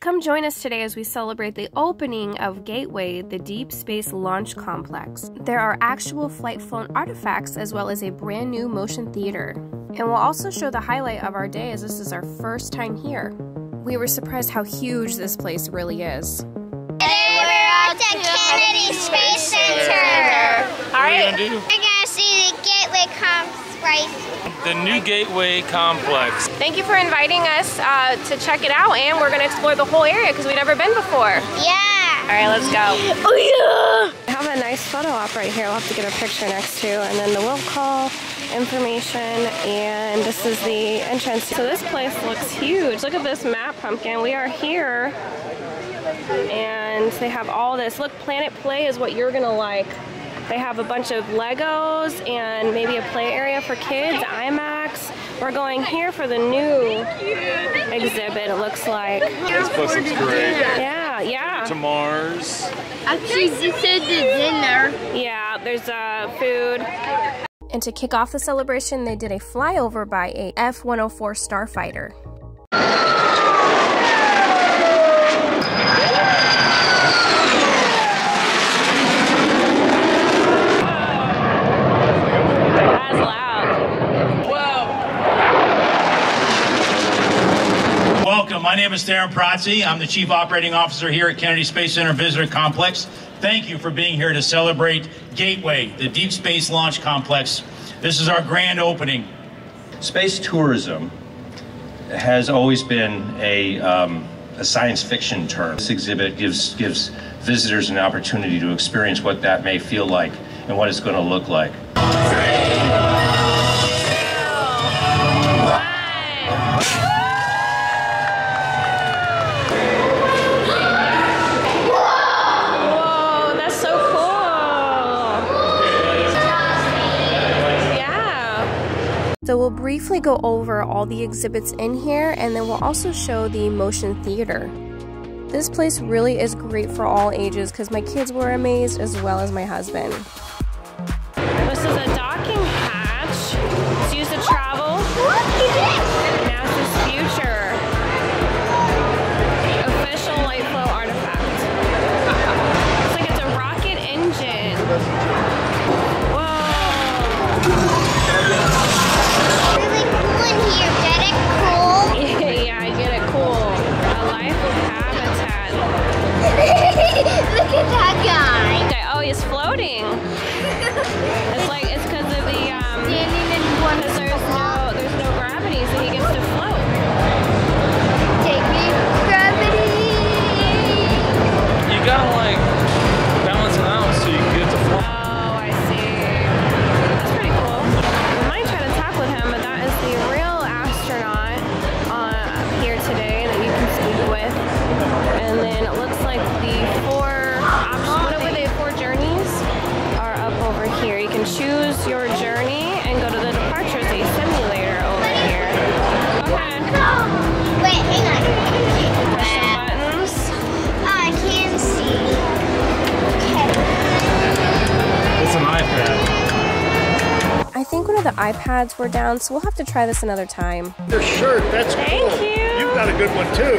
Come join us today as we celebrate the opening of Gateway, the Deep Space Launch Complex. There are actual flight flown artifacts as well as a brand new motion theater. And we'll also show the highlight of our day as this is our first time here. We were surprised how huge this place really is. Today we're at the Kennedy Space Center. Alright. We're gonna see the Gateway Complex. The new Gateway Complex. Thank you for inviting us to check it out, and we're gonna explore the whole area because we've never been before. Yeah. Alright, let's go. Oh yeah! I have a nice photo op right here. We'll have to get a picture next to, and then the will call information, and this is the entrance. So this place looks huge. Look at this map, Pumpkin. We are here, and they have all this. Look, Planet Play is what you're gonna like. They have a bunch of Legos and maybe a play area for kids, IMAX. We're going here for the new exhibit, it looks like. This place looks great. Yeah, yeah. To Mars. Actually, this is the dinner. Yeah, there's food. And to kick off the celebration, they did a flyover by a F-104 starfighter. That's loud. Whoa. Welcome, my name is Darren Protze. I'm the Chief Operating Officer here at Kennedy Space Center Visitor Complex. Thank you for being here to celebrate Gateway, the Deep Space Launch Complex. This is our grand opening. Space tourism has always been a science fiction term. This exhibit gives visitors an opportunity to experience what that may feel like and what it's going to look like. So we'll briefly go over all the exhibits in here, and then we'll also show the motion theater. This place really is great for all ages because my kids were amazed as well as my husband. This is a docking hatch. It's used to travel. NASA's future. Official light flow artifact. Looks like it's a rocket engine. Look at that guy. Oh, he's floating. It's like it's because of the standing in one because there's no gravity, so he gets to float. Take me, gravity. You gotta like balance it out so you can get to float. Oh, I see. That's pretty cool. We might try to talk with him, but that is the real astronaut here today that you can speak with. And then it looks like the four journeys are up over here. You can choose your journey and go to the departures, a simulator over here. Okay. Wait, hang on. Press some buttons. Oh, I can't see. Okay. It's an iPad. I think one of the iPads were down, so we'll have to try this another time. Your shirt, that's Thank cool. you. You've got a good one too.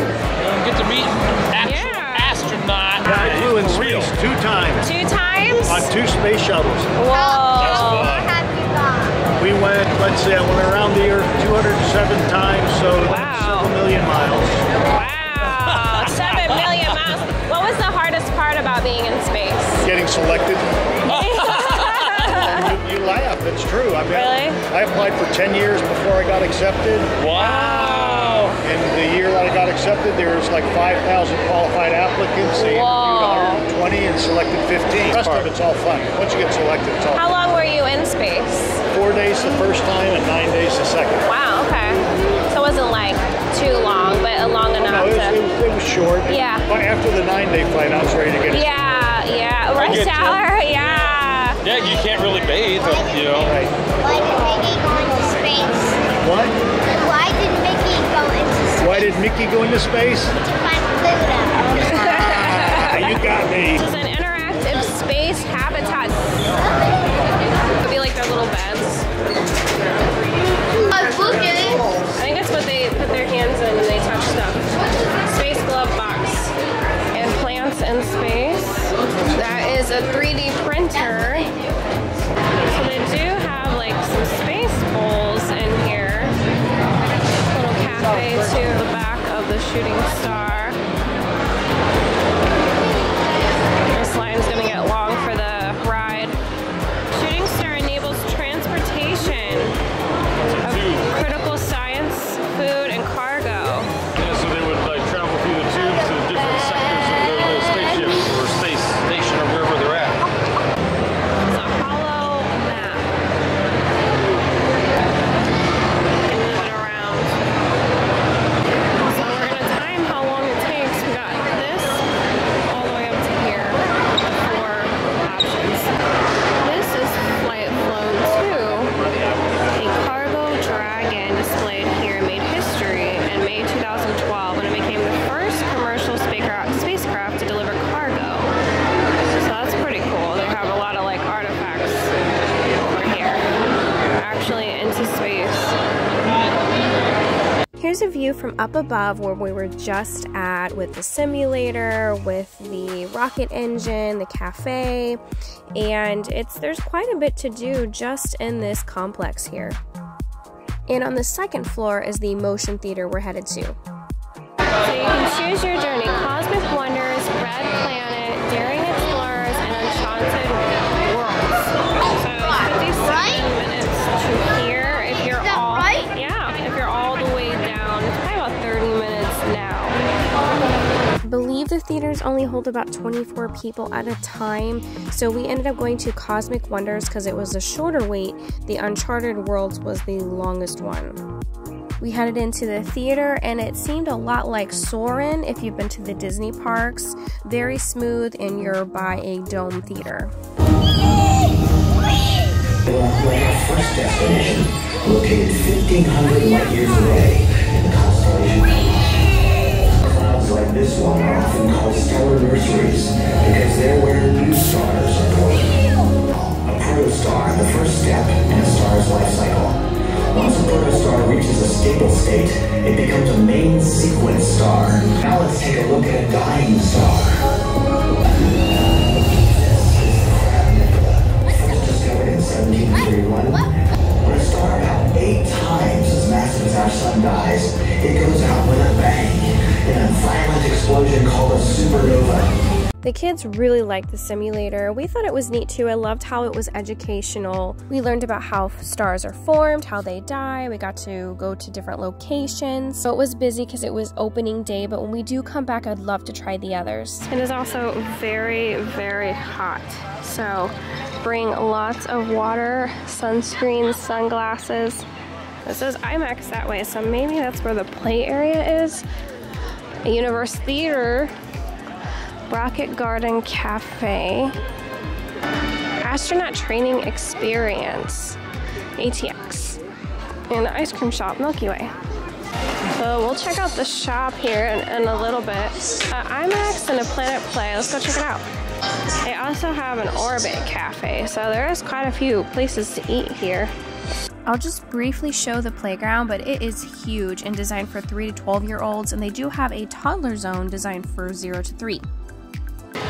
Get to meet actual astronaut. I flew in space 2 times. 2 times? On 2 space shuttles. Whoa. How have you gone? We went, let's see, I went around the Earth 207 times, so several million miles. Wow, 7 million miles. What was the hardest part about being in space? Getting selected. You laugh, it's true. I mean, Really? I applied for 10 years before I got accepted. Wow. And the year that I got accepted, there was like 5,000 qualified applicants. They interviewed 120 and selected 15. The rest of it's all fun. Once you get selected, it's all How fun. long were you in space? 4 days the first time and 9 days the second. Wow, okay. So it wasn't like too long, but long enough No, it was short. Yeah. But after the 9-day flight, I was ready to get it. Yeah. Rush hour, yeah. Yeah, you can't really bathe, you know. Right. Why did Mickey go into space? What? Why did Mickey go into space? Why did Mickey go into space? To find Pluto. You got me. This is an interactive space habitat. It would be like their little beds. Look at it. I think that's what they put their hands in and they touch stuff. Space glove box. space. That is a 3D printer. So they do have like some space bowls in here. Little cafe to the back of the shooting star. This line's gonna get long for the ride. Shooting star enables transportation of critical science, food, and cargo. Yeah, so they would like travel through the tube to different sectors of their little spaceship or space station or wherever they're at. It's a hollow map. You can move it around. So we're gonna time how long it takes. We got this all the way up to here. 4 options. This is flight flown 2. A cargo dragon displayed here made history in May 2012 when it became the first commercial spacecraft to deliver cargo. So that's pretty cool. They have a lot of like artifacts over here. Actually into space. Here's a view from up above where we were just at with the simulator, with the rocket engine, the cafe, and there's quite a bit to do just in this complex here. And on the second floor is the motion theater we're headed to. So you can choose your journey: Cosmic Wonders, Red Planet, Daring Explorers, and Enchanted Worlds. So it's 57 minutes to here. If you're all, yeah, if you're all the way down, it's probably about 30 minutes now. I believe the theaters only hold about 24 people at a time, so we ended up going to Cosmic Wonders because it was a shorter wait. The Uncharted Worlds was the longest one. We headed into the theater and it seemed a lot like Soarin' if you've been to the Disney parks. Very smooth, and you're by a dome theater. We're our first destination, located 1,500 light years away in the constellation. Clouds like this one are often called stellar nurseries because they're where new stars are born. A protostar, the first step in a star's life cycle. Once a protostar reaches a stable state, it becomes a main sequence star. Now let's take a look at a dying star. First discovered in 1731. When a star about 8 times as massive as our sun dies, it goes out with a bang in a violent explosion called a supernova. The kids really liked the simulator. We thought it was neat too. I loved how it was educational. We learned about how stars are formed, how they die. We got to go to different locations. So it was busy because it was opening day, but when we do come back, I'd love to try the others. It is also very, very hot. So bring lots of water, sunscreen, sunglasses. This is IMAX that way, so maybe that's where the play area is. A Universe Theater. Rocket Garden Cafe, Astronaut Training Experience, ATX, and the ice cream shop, Milky Way. So we'll check out the shop here in a little bit. IMAX and a Planet Play, let's go check it out. They also have an Orbit Cafe, so there is quite a few places to eat here. I'll just briefly show the playground, but it is huge and designed for 3 to 12-year-olds, and they do have a toddler zone designed for 0 to 3.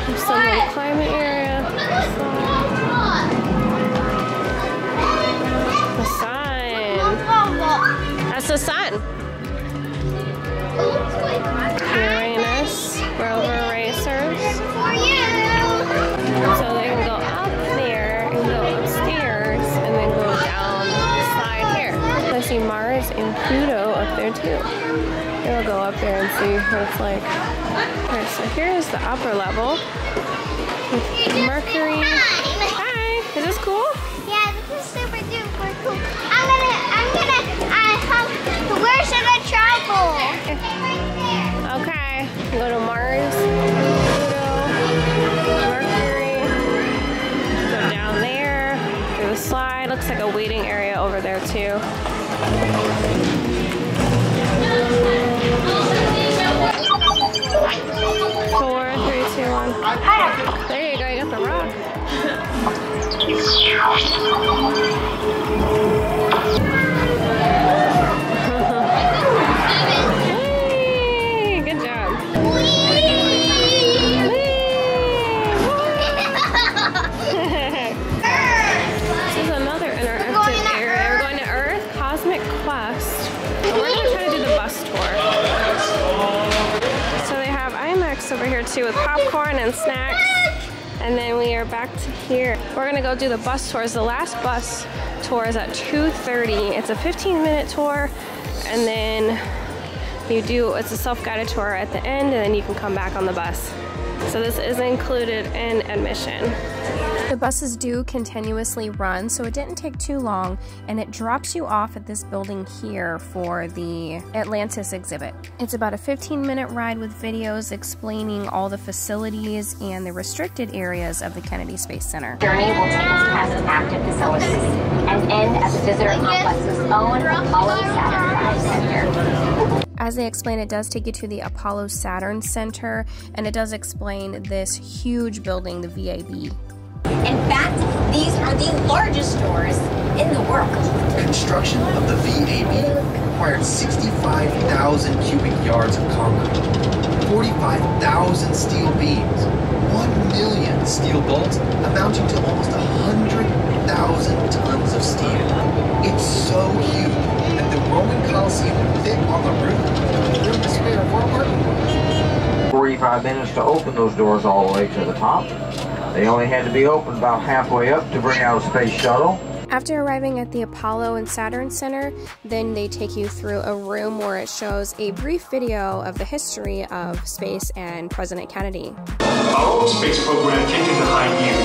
There's some little climate area. The sun. That's the sun. Uranus, rover racers. So they can go up there and go upstairs and then go down the slide here. I see Mars and Pluto up there too. We'll go up there and see what it's like. Alright, so here's the upper level with Mercury. Hi! Is this cool? Yeah, this is super duper cool. Where should I travel? Okay, go to Mars, Pluto, Mercury, go down there, through the slide. Looks like a waiting area over there too. 4, 3, 2, 1. There you go, you got the rock. Hey, good job. Whee! kiosks over here too with popcorn and snacks. And then we are back to here. We're gonna go do the bus tours. The last bus tour is at 2:30. It's a 15-minute tour, and then it's a self-guided tour at the end, and then you can come back on the bus. So this is included in admission. The buses do continuously run, so it didn't take too long, and it drops you off at this building here for the Atlantis Exhibit. It's about a 15-minute ride with videos explaining all the facilities and the restricted areas of the Kennedy Space Center. The journey will take us past active facilities and end at the visitor complex's own Apollo and Saturn Center. As they explain, it does take you to the Apollo Saturn Center, and it does explain this huge building, the VAB. In fact, these are the largest stores in the world. Construction of the VAB required 65,000 cubic yards of concrete, 45,000 steel beams, 1 million steel bolts, amounting to almost 100,000 tons of steel. It's so huge that the Roman Colosseum would fit on the roof, room to spare for a parking lot. 45 minutes to open those doors all the way to the top. They only had to be opened about halfway up to bring out a space shuttle. After arriving at the Apollo and Saturn Center, then they take you through a room where it shows a brief video of the history of space and President Kennedy. Our own space program kicked into high gear,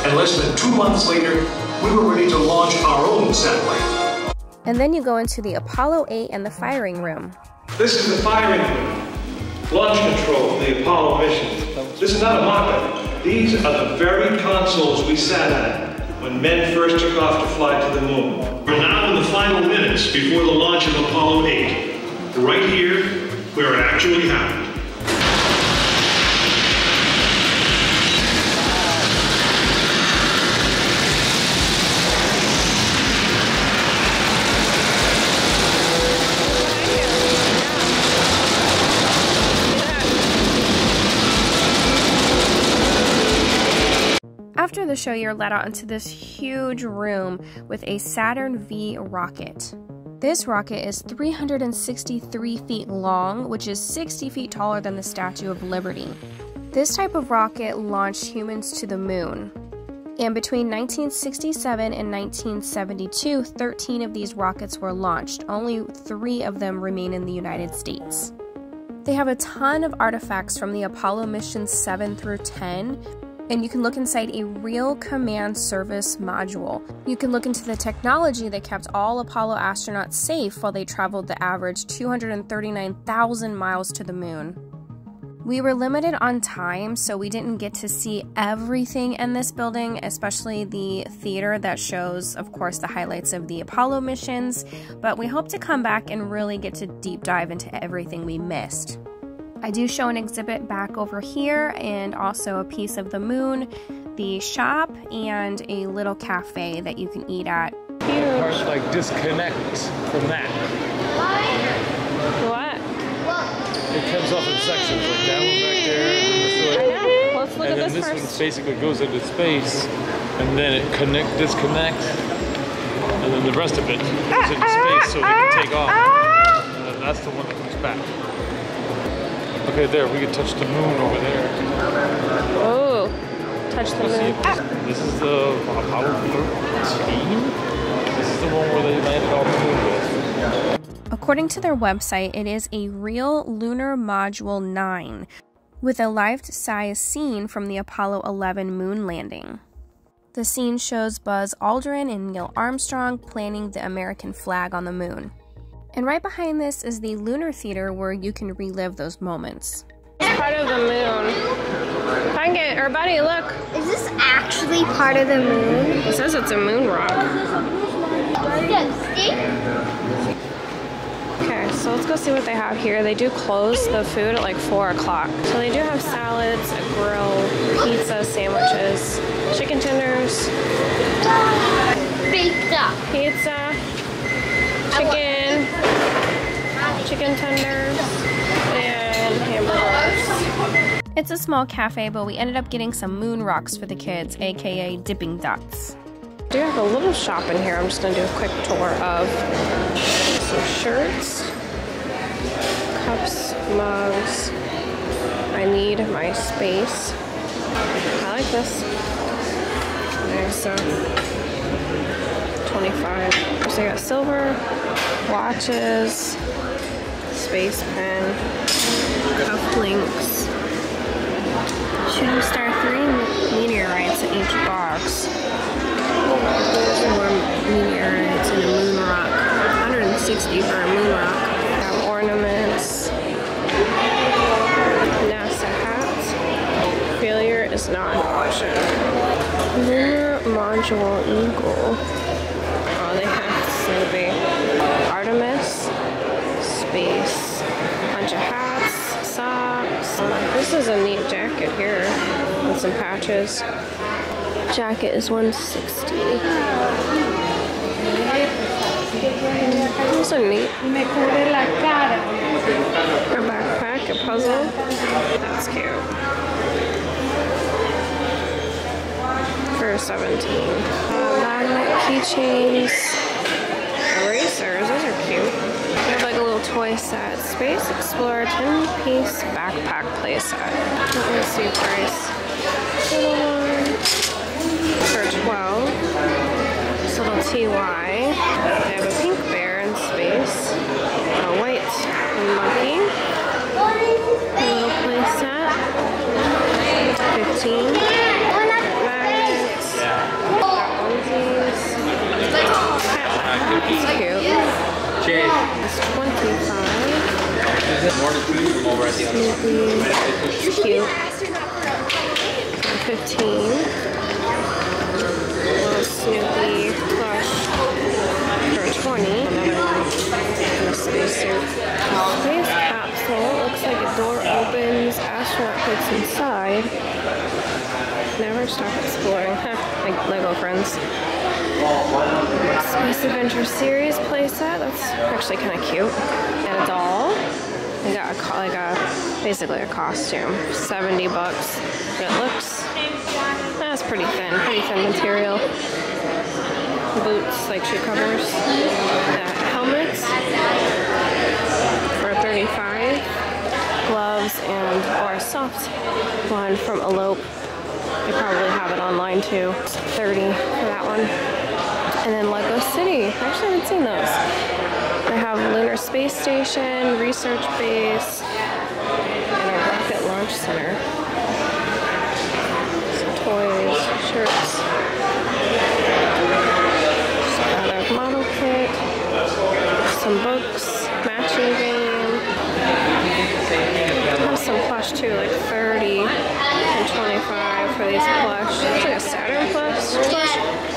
and less than 2 months later, we were ready to launch our own satellite. And then you go into the Apollo 8 and the firing room. This is the firing room. Launch control for the Apollo mission. This is not a mock-up. These are the very consoles we sat at when men first took off to fly to the moon. We're now in the final minutes before the launch of Apollo 8. Right here, where it actually happened. After the show, you're led out into this huge room with a Saturn V Rocket. This rocket is 363 feet long, which is 60 feet taller than the Statue of Liberty. This type of rocket launched humans to the moon. And between 1967 and 1972, 13 of these rockets were launched. Only 3 of them remain in the United States. They have a ton of artifacts from the Apollo missions 7 through 10, and you can look inside a real command service module. You can look into the technology that kept all Apollo astronauts safe while they traveled the average 239,000 miles to the moon. We were limited on time, so we didn't get to see everything in this building, especially the theater that shows, of course, the highlights of the Apollo missions, but we hope to come back and really get to deep dive into everything we missed. I do show an exhibit back over here, and also a piece of the moon, the shop, and a little cafe that you can eat at. Parts like disconnect from that. What? It comes off in sections, like that one back there, and this one. I know. Let's look at this this first. one basically goes into space, and then it disconnects, and then the rest of it goes into space so they can take off. And then that's the one that comes back. Okay, there, we can touch the moon over there. Oh, touch the moon. This is the Apollo 13. This is the one where they landed on the moon with. According to their website, it is a real Lunar Module 9, with a life-size scene from the Apollo 11 moon landing. The scene shows Buzz Aldrin and Neil Armstrong planting the American flag on the moon. And right behind this is the Lunar Theater, where you can relive those moments. It's part of the moon. Find it, or buddy, look. Is this actually part of the moon? It says it's a moon rock. Okay, so let's go see what they have here. They do close the food at like 4 o'clock. So they do have salads, a grill, pizza, sandwiches, chicken tenders, pizza, chicken tenders, and hamburgers. It's a small cafe, but we ended up getting some moon rocks for the kids, aka dipping dots. I do have a little shop in here. I'm just going to do a quick tour of some shirts, cups, mugs. I I need my space. I like this. Okay, so 25. So I got silver, watches, space pen, cufflinks, shooting star 3 meteorites in each box. More meteorites and a moon rock. 160 for a moon rock. Got ornaments. NASA hats. Failure is not an option. Lunar module eagle. Oh, they have Snoopy. Artemis. Space. Bunch of hats. Socks. This is a neat jacket here with some patches. Jacket is 160. Those are neat. A backpack, a puzzle. That's cute. For 17. Magnet keychains. Erasers, those are cute. They have like a little toy set. Space Explorer 10-piece backpack play set. Let's see price. Little one. For 12. This little TY. They have a pink bear in space. A white monkey. A little play set. 15. Magnets. Onesies. It's cute. It's 25. It's cute. 15. Little Snoopy plush for 20. Another one in a spacesuit. Space capsule. Looks like a door opens. Astronaut puts inside. Never stop exploring. Like Lego friends. Space Adventure Series playset. That's actually kind of cute. And a doll. They got basically a costume. 70 bucks. But it looks, that's pretty thin material. Boots, like shoe covers. Helmets for 35. Gloves or a soft one from Elope. They probably have it online too. 30 for that one. And then Lego City. I actually haven't seen those. They have Lunar Space Station, Research Base, and a Rocket Launch Center. Some toys, shirts. Another model kit. Some books, matching game. They have some plush too, like 30 and 25 for these plush. It's like a Saturn plush.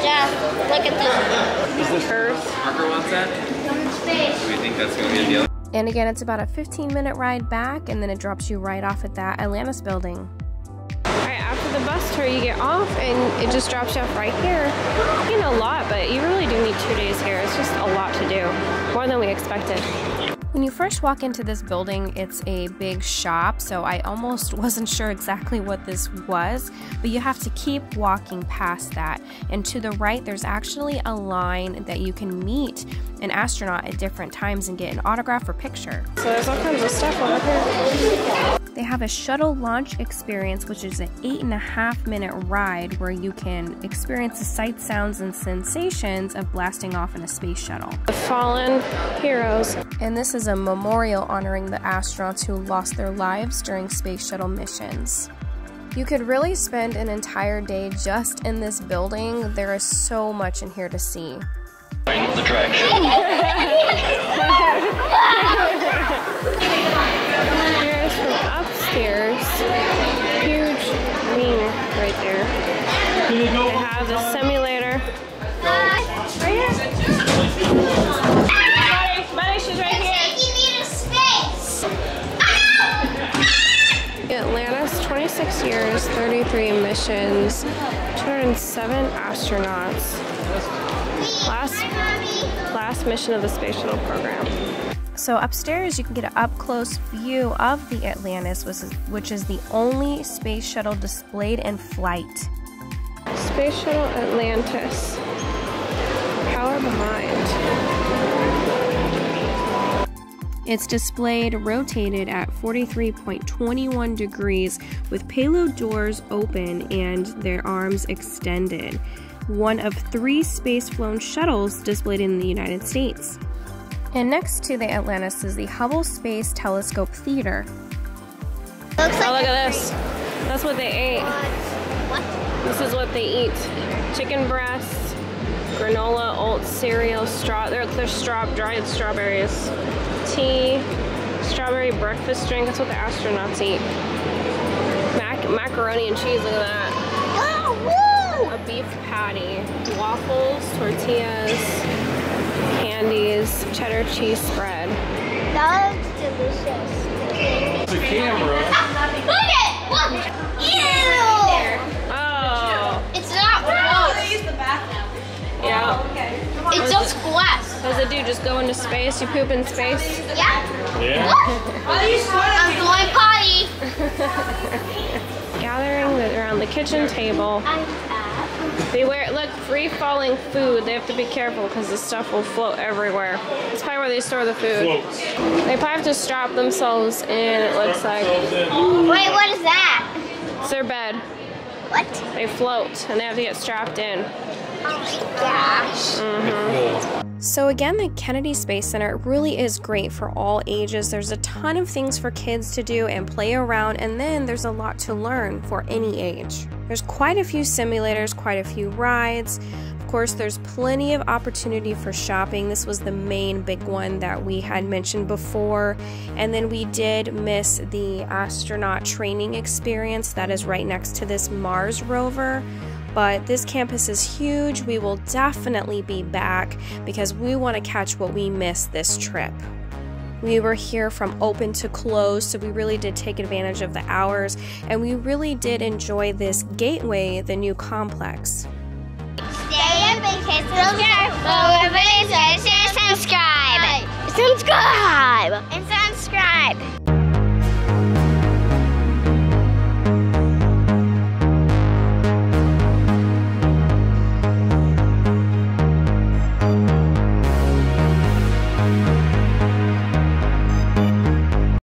Yeah, look at this. Is this Earth? Parker wants that? Do we think that's going to be a deal? And again, it's about a 15-minute ride back, and then it drops you right off at that Atlantis building. Alright, after the bus tour, you get off, and it just drops you off right here. You know, a lot, but you really do need 2 days here. It's just a lot to do. More than we expected. When you first walk into this building, it's a big shop, so I almost wasn't sure exactly what this was, but you have to keep walking past that. And to the right, there's actually a line that you can meet an astronaut at different times and get an autograph or picture. So there's all kinds of stuff over here. They have a shuttle launch experience, which is an 8.5-minute ride where you can experience the sights, sounds, and sensations of blasting off in a space shuttle. The fallen heroes. And this is a memorial honoring the astronauts who lost their lives during space shuttle missions. You could really spend an entire day just in this building. There is so much in here to see. The traction. Here's from upstairs. Huge wing right there. They have the simulator. Buddy, she's right here. You need a space. Atlantis, 26 years, 33 missions, 207 astronauts. Last mission of the space shuttle program. So upstairs you can get an up-close view of the Atlantis, which is the only space shuttle displayed in flight. Space Shuttle Atlantis. Power behind. It's displayed rotated at 43.21 degrees with payload doors open and their arms extended. One of 3 space-flown shuttles displayed in the United States. And next to the Atlantis is the Hubble Space Telescope Theater. Looks like oh, look at this. That's what they ate. What? This is what they eat. Chicken breasts, granola, oats, cereal, they're dried strawberries. Tea, strawberry breakfast drink. That's what the astronauts eat. Macaroni and cheese, look at that. Oh, A beef patty, waffles, tortillas, candies, cheddar cheese spread. that looks delicious. The camera. Look it! Look! Ew! Oh. It's not gross. They use the bath now. Yeah. Okay. It's just glass. Does it do just go into space? You poop in space? Yeah. Yeah. I'm going potty. Gathering around the kitchen table. Beware, look, free-falling food. They have to be careful because the stuff will float everywhere. It's probably where they store the food. Floats. They probably have to strap themselves in, it looks like. Wait, what is that? It's their bed. What? They float and they have to get strapped in. Oh my gosh. So again, the Kennedy Space Center really is great for all ages. There's a ton of things for kids to do and play around, and then there's a lot to learn for any age. There's quite a few simulators, quite a few rides. Of course, there's plenty of opportunity for shopping. This was the main big one that we had mentioned before. And then we did miss the astronaut training experience that is right next to this Mars rover. But this campus is huge. We will definitely be back because we want to catch what we missed this trip. We were here from open to close, so we really did take advantage of the hours, and we really did enjoy this Gateway, the new complex.